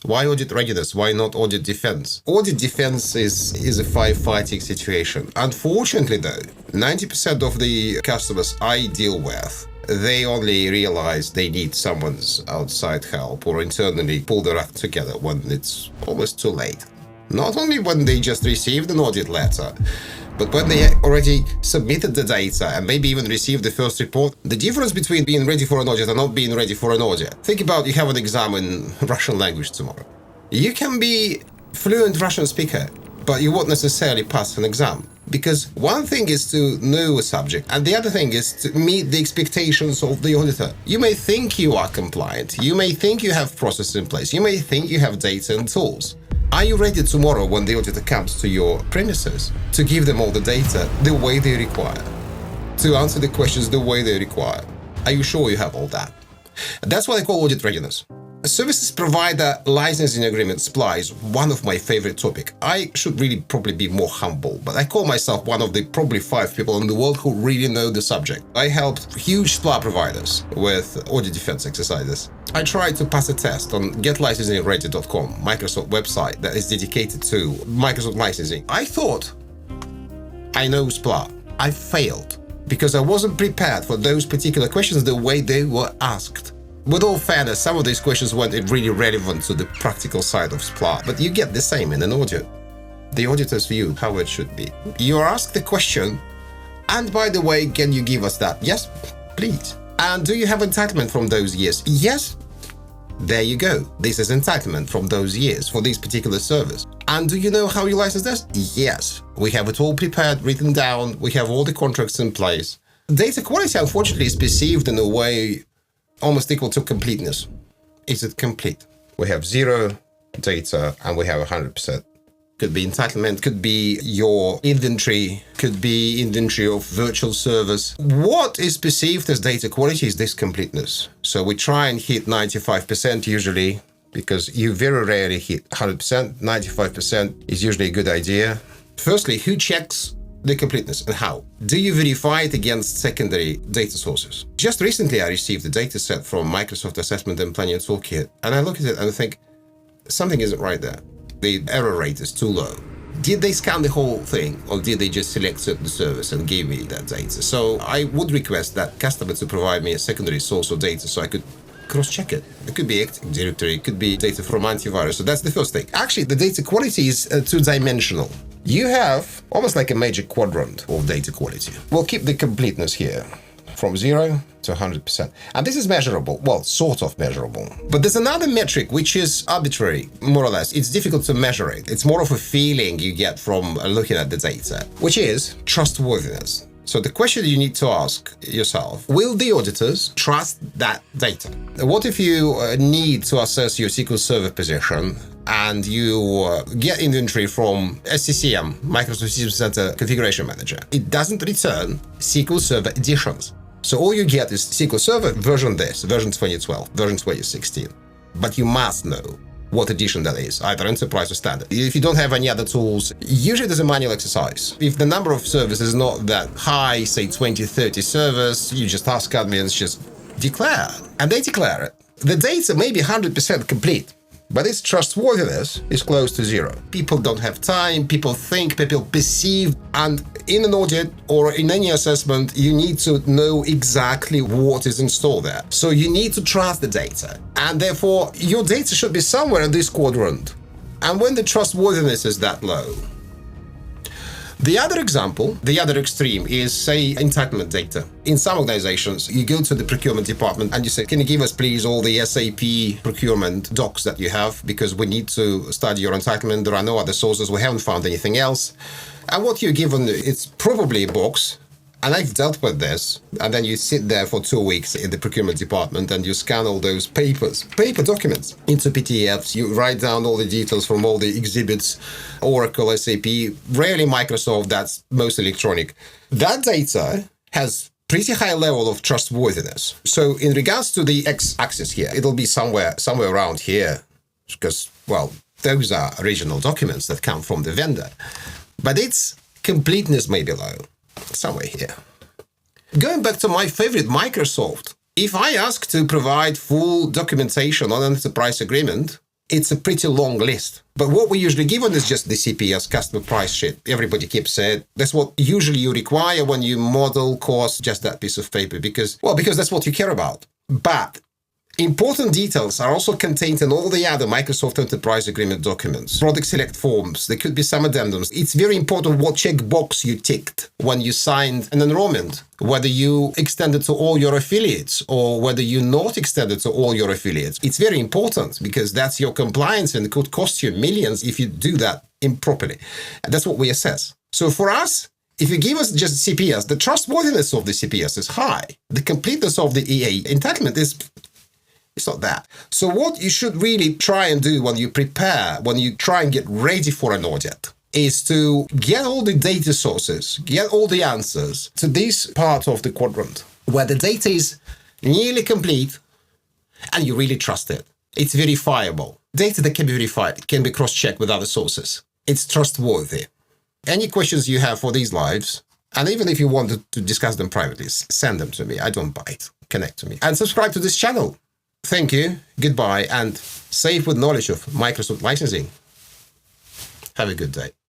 Why audit readiness? Why not audit defense? Audit defense is a firefighting situation. Unfortunately, though, 90% of the customers I deal with, they only realize they need someone's outside help or internally pull their act together when it's almost too late. Not only when they just received an audit letter, but when they already submitted the data and maybe even received the first report. The difference between being ready for an audit and not being ready for an audit. Think about you have an exam in Russian language tomorrow. You can be fluent Russian speaker, but you won't necessarily pass an exam. Because one thing is to know a subject, and the other thing is to meet the expectations of the auditor. You may think you are compliant, you may think you have processes in place, you may think you have data and tools. Are you ready tomorrow when the auditor comes to your premises to give them all the data the way they require? To answer the questions the way they require? Are you sure you have all that? That's what I call audit readiness. A services provider licensing agreement, SPLA, is one of my favorite topics. I should really probably be more humble, but I call myself one of the probably 5 people in the world who really know the subject. I helped huge SPLA providers with audit defense exercises. I tried to pass a test on getlicensingready.com, Microsoft website that is dedicated to Microsoft licensing. I thought I know SPLA. I failed because I wasn't prepared for those particular questions the way they were asked. With all fairness, some of these questions weren't really relevant to the practical side of SPLA, but you get the same in an audit. The auditor's view, how it should be. You are asked the question, and by the way, can you give us that? Yes, please. And do you have entitlement from those years? Yes. There you go. This is entitlement from those years for this particular service. And do you know how you license this? Yes. We have it all prepared, written down. We have all the contracts in place. Data quality, unfortunately, is perceived in a way almost equal to completeness. Is it complete? We have 0 data and we have 100%. Could be entitlement, could be your inventory, could be inventory of virtual servers. What is perceived as data quality is this completeness. So we try and hit 95% usually, because you very rarely hit 100%. 95% is usually a good idea. Firstly, who checks the completeness and how? Do you verify it against secondary data sources? Just recently, I received a data set from Microsoft Assessment and Planning Toolkit, and I look at it and I think something isn't right there. The error rate is too low. Did they scan the whole thing, or did they just select certain service and give me that data? So I would request that customer to provide me a secondary source of data so I could cross-check it. It could be Active Directory, it could be data from antivirus. So that's the first thing. Actually, the data quality is two-dimensional. You have almost like a magic quadrant of data quality. We'll keep the completeness here from 0 to 100%. And this is measurable, well, sort of measurable. But there's another metric which is arbitrary, more or less. It's difficult to measure it. It's more of a feeling you get from looking at the data, which is trustworthiness. So the question you need to ask yourself, will the auditors trust that data? What if you need to assess your SQL Server position and you get inventory from SCCM, Microsoft System Center Configuration Manager? It doesn't return SQL Server editions. So all you get is SQL Server version this, version 2012, version 2016. But you must know what edition that is, either enterprise or standard. If you don't have any other tools, usually there's a manual exercise. If the number of servers is not that high, say 20, 30 servers, you just ask admins, just declare. And they declare it. The data may be 100% complete, but its trustworthiness is close to 0. People don't have time, people think, people perceive, and in an audit or in any assessment, you need to know exactly what is installed there. So you need to trust the data, and therefore your data should be somewhere in this quadrant. And when the trustworthiness is that low. The other example, the other extreme is, say, entitlement data. In some organizations, you go to the procurement department and you say, can you give us please all the SAP procurement docs that you have, because we need to study your entitlement. There are no other sources. We haven't found anything else. And what you're given, it's probably a box. And I've dealt with this. And then you sit there for 2 weeks in the procurement department and you scan all those paper documents into PDFs. You write down all the details from all the exhibits, Oracle, SAP, rarely Microsoft, that's most electronic. That data has pretty high level of trustworthiness. So in regards to the x-axis here, it'll be somewhere around here, because, well, those are original documents that come from the vendor. But its completeness may be low. Somewhere here. Going back to my favorite, Microsoft. If I ask to provide full documentation on an enterprise agreement, it's a pretty long list. But what we usually give on is just the CPS, customer price sheet. Everybody keeps it. That's what usually you require when you model cost, just that piece of paper, because that's what you care about. But important details are also contained in all the other Microsoft Enterprise Agreement documents, product select forms. There could be some addendums. It's very important what checkbox you ticked when you signed an enrollment, whether you extended to all your affiliates or whether you not extended to all your affiliates. It's very important because that's your compliance and it could cost you millions if you do that improperly. And that's what we assess. So for us, if you give us just CPS, the trustworthiness of the CPS is high. The completeness of the EA entitlement is it's not that. So what you should really try and do when you prepare, when you try and get ready for an audit, is to get all the data sources, get all the answers to this part of the quadrant where the data is nearly complete and you really trust it. It's verifiable. Data that can be verified can be cross-checked with other sources. It's trustworthy. Any questions you have for these lives, and even if you want to discuss them privately, send them to me. I don't bite. Connect to me. And subscribe to this channel. Thank you, goodbye, and save with knowledge of Microsoft licensing. Have a good day.